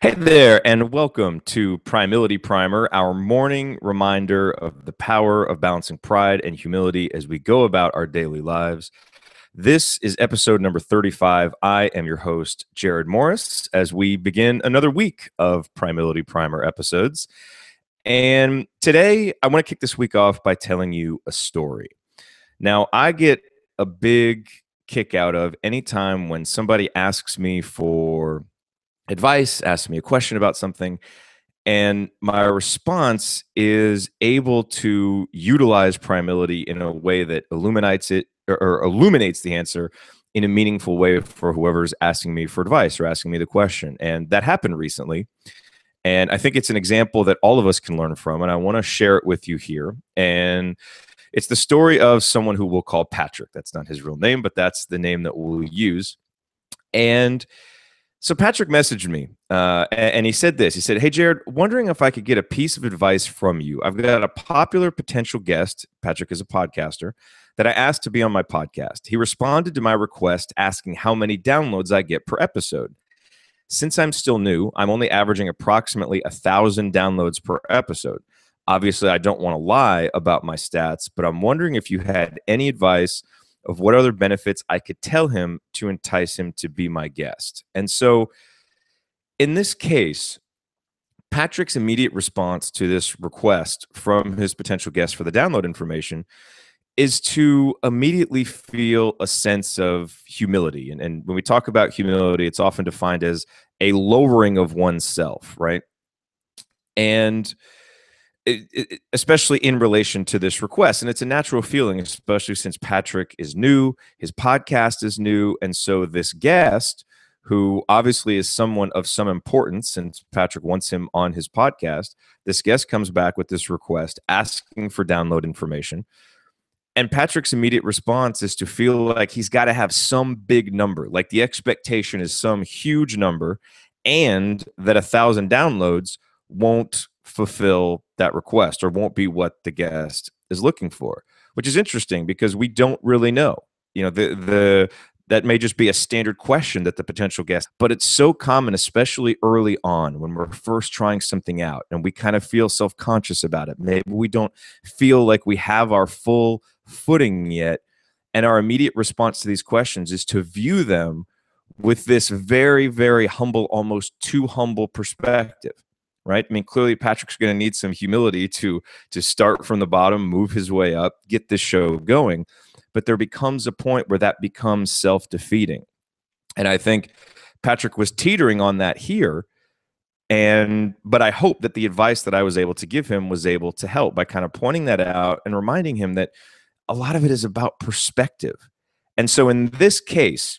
Hey there, and welcome to Primility Primer, our morning reminder of the power of balancing pride and humility as we go about our daily lives. This is episode number 35. I am your host, Jared Morris, as we begin another week of Primility Primer episodes. And today, I want to kick this week off by telling you a story. Now, I get a big kick out of anytime when somebody asks me for advice, asks me a question about something, and my response is able to utilize primility in a way that illuminates it or illuminates the answer in a meaningful way for whoever's asking me for advice or asking me the question. And that happened recently. And I think it's an example that all of us can learn from. And I want to share it with you here. And it's the story of someone who we'll call Patrick. That's not his real name, but that's the name that we'll use. And so Patrick messaged me, and he said this. He said, "Hey, Jared, wondering if I could get a piece of advice from you. I've got a popular potential guest, Patrick is a podcaster, that I asked to be on my podcast. He responded to my request asking how many downloads I get per episode. Since I'm still new, I'm only averaging approximately 1,000 downloads per episode. Obviously, I don't want to lie about my stats, but I'm wondering if you had any advice of what other benefits I could tell him to entice him to be my guest." And so in this case, Patrick's immediate response to this request from his potential guest for the download information is to immediately feel a sense of humility. And when we talk about humility, it's often defined as a lowering of oneself, right? And especially in relation to this request. And it's a natural feeling, especially since Patrick is new, his podcast is new. And so this guest, who obviously is someone of some importance since Patrick wants him on his podcast, this guest comes back with this request asking for download information. And Patrick's immediate response is to feel like he's got to have some big number, like the expectation is some huge number, and that 1,000 downloads won't fulfill that request or won't be what the guest is looking for, which is interesting because we don't really know. You know, the that may just be a standard question that the potential guest, but it's so common, especially early on when we're first trying something out and we kind of feel self-conscious about it. Maybe we don't feel like we have our full footing yet. And our immediate response to these questions is to view them with this very, very humble, almost too humble perspective. Right? I mean, clearly Patrick's going to need some humility to start from the bottom, move his way up, get this show going. But there becomes a point where that becomes self-defeating. And I think Patrick was teetering on that here. But I hope that the advice that I was able to give him was able to help by kind of pointing that out and reminding him that a lot of it is about perspective. And so in this case,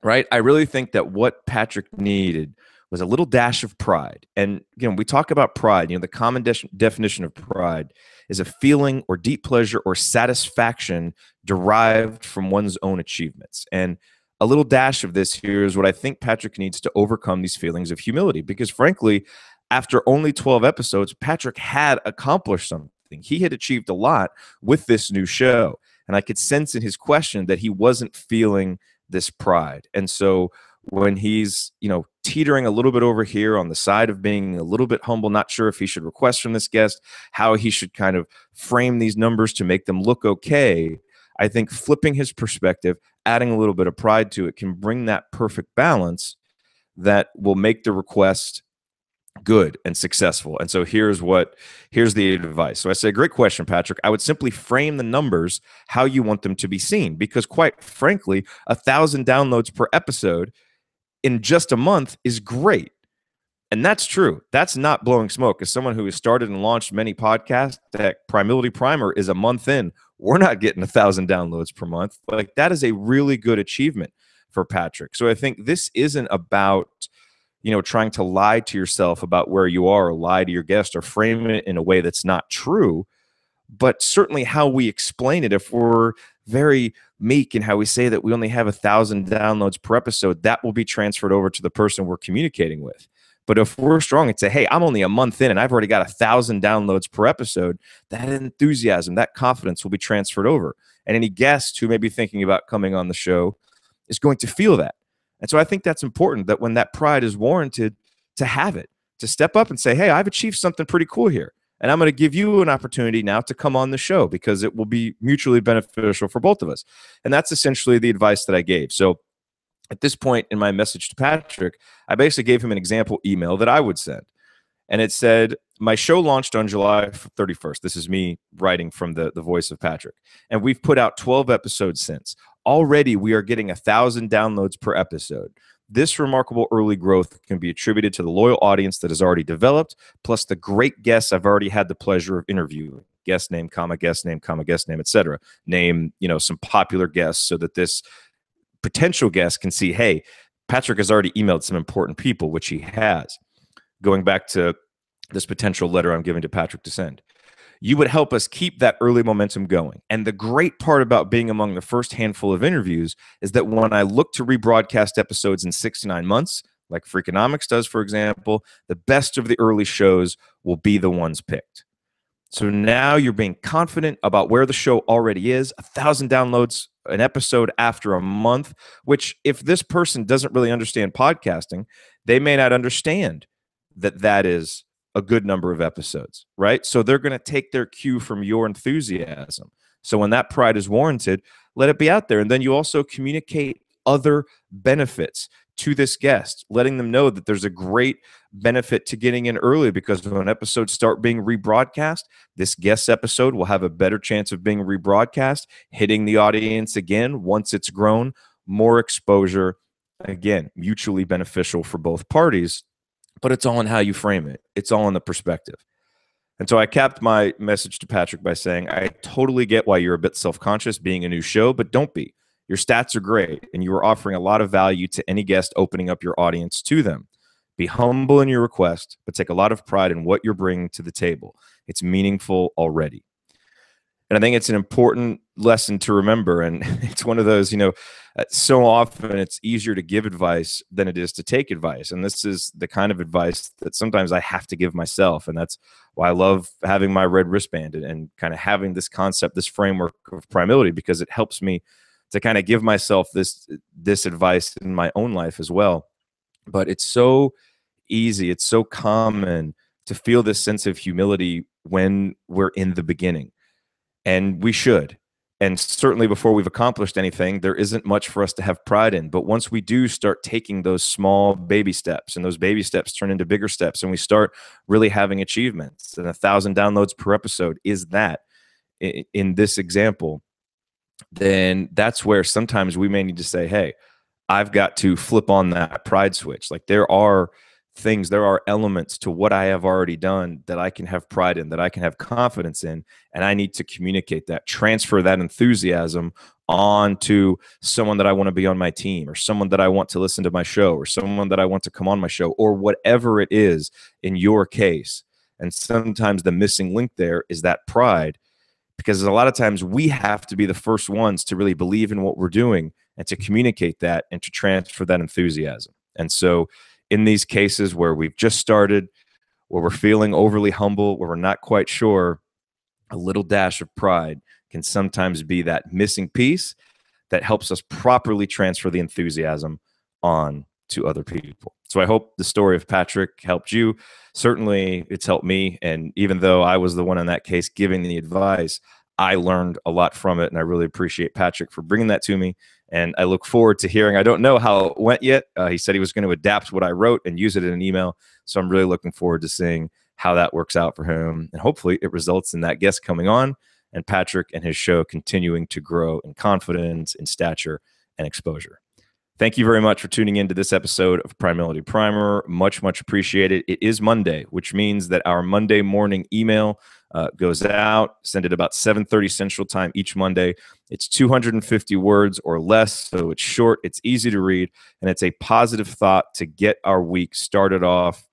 right, I really think that what Patrick needed was a little dash of pride. And, you know, we talk about pride, you know, the common definition of pride is a feeling or deep pleasure or satisfaction derived from one's own achievements. And a little dash of this here is what I think Patrick needs to overcome these feelings of humility, because frankly, after only 12 episodes, Patrick had accomplished something. He had achieved a lot with this new show. And I could sense in his question that he wasn't feeling this pride. And so when he's, you know, teetering a little bit over here on the side of being a little bit humble, not sure if he should request from this guest, how he should kind of frame these numbers to make them look okay, I think flipping his perspective, adding a little bit of pride to it can bring that perfect balance that will make the request good and successful. And so here's the advice. So I say, great question, Patrick. I would simply frame the numbers how you want them to be seen, because quite frankly, 1,000 downloads per episode in just a month is great. And that's true. That's not blowing smoke. As someone who has started and launched many podcasts, that Primility Primer is a month in. We're not getting 1,000 downloads per month. Like, that is a really good achievement for Patrick. So I think this isn't about, you know, trying to lie to yourself about where you are or lie to your guest or frame it in a way that's not true. But certainly how we explain it, if we're very meek in how we say that we only have 1,000 downloads per episode, that will be transferred over to the person we're communicating with. But if we're strong and say, hey, I'm only a month in and I've already got 1,000 downloads per episode, that enthusiasm, that confidence will be transferred over. And any guest who may be thinking about coming on the show is going to feel that. And so I think that's important, that when that pride is warranted, to have it, to step up and say, hey, I've achieved something pretty cool here. And I'm going to give you an opportunity now to come on the show because it will be mutually beneficial for both of us. And that's essentially the advice that I gave. So at this point in my message to Patrick, I basically gave him an example email that I would send. And it said, my show launched on July 31st. This is me writing from the voice of Patrick. And we've put out 12 episodes since. Already, we are getting 1,000 downloads per episode. This remarkable early growth can be attributed to the loyal audience that has already developed, plus the great guests I've already had the pleasure of interviewing. Guest name, comma, guest name, comma, guest name, etc. Name, some popular guests so that this potential guest can see, hey, Patrick has already emailed some important people, which he has. Going back to this potential letter I'm giving to Patrick to send. You would help us keep that early momentum going. And the great part about being among the first handful of interviews is that when I look to rebroadcast episodes in 6 to 9 months, like Freakonomics does, for example, the best of the early shows will be the ones picked. So now you're being confident about where the show already is, 1,000 downloads an episode after a month, which if this person doesn't really understand podcasting, they may not understand that is a good number of episodes, right? So they're going to take their cue from your enthusiasm. So when that pride is warranted, let it be out there. And then you also communicate other benefits to this guest, letting them know that there's a great benefit to getting in early because when episodes start being rebroadcast, this guest episode will have a better chance of being rebroadcast, hitting the audience again once it's grown, more exposure, again, mutually beneficial for both parties. But it's all in how you frame it. It's all in the perspective. And so I capped my message to Patrick by saying, I totally get why you're a bit self-conscious being a new show, but don't be. Your stats are great, and you are offering a lot of value to any guest opening up your audience to them. Be humble in your request, but take a lot of pride in what you're bringing to the table. It's meaningful already. And I think it's an important lesson to remember. And it's one of those, so often it's easier to give advice than it is to take advice. And this is the kind of advice that sometimes I have to give myself. And that's why I love having my red wristband and kind of having this concept, this framework of Primility, because it helps me to kind of give myself this advice in my own life as well. But it's so easy. It's so common to feel this sense of humility when we're in the beginning. And we should. And certainly before we've accomplished anything, there isn't much for us to have pride in. But once we do start taking those small baby steps, and those baby steps turn into bigger steps, and we start really having achievements, and 1,000 downloads per episode is that in this example, then that's where sometimes we may need to say, hey, I've got to flip on that pride switch. Like there are elements to what I have already done that I can have pride in, that I can have confidence in, and I need to communicate that, transfer that enthusiasm on to someone that I want to be on my team, or someone that I want to listen to my show, or someone that I want to come on my show, or whatever it is in your case. And sometimes the missing link there is that pride, because a lot of times we have to be the first ones to really believe in what we're doing and to communicate that and to transfer that enthusiasm. And so in these cases where we've just started, where we're feeling overly humble, where we're not quite sure, a little dash of pride can sometimes be that missing piece that helps us properly transfer the enthusiasm on to other people. So I hope the story of Patrick helped you. Certainly it's helped me. And even though I was the one in that case giving the advice, I learned a lot from it. And I really appreciate Patrick for bringing that to me. And I look forward to hearing. I don't know how it went yet. He said he was going to adapt what I wrote and use it in an email. So I'm really looking forward to seeing how that works out for him. And hopefully it results in that guest coming on and Patrick and his show continuing to grow in confidence, in stature, and exposure. Thank you very much for tuning in to this episode of Primility Primer. Much, much appreciated. It is Monday, which means that our Monday morning email goes out. Send it about 7:30 Central Time each Monday. It's 250 words or less, so it's short, it's easy to read, and it's a positive thought to get our week started off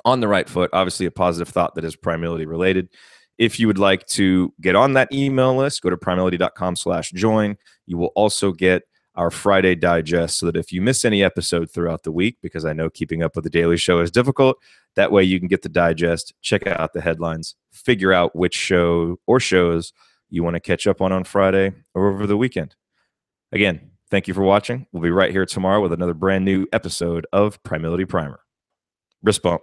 on the right foot. Obviously, a positive thought that is Primility related. If you would like to get on that email list, go to primility.com/join. You will also get our Friday digest so that if you miss any episode throughout the week, because I know keeping up with the daily show is difficult, that way you can get the digest, check out the headlines, figure out which show or shows you want to catch up on Friday or over the weekend. Again, thank you for watching. We'll be right here tomorrow with another brand new episode of Primility Primer. Wrist bump.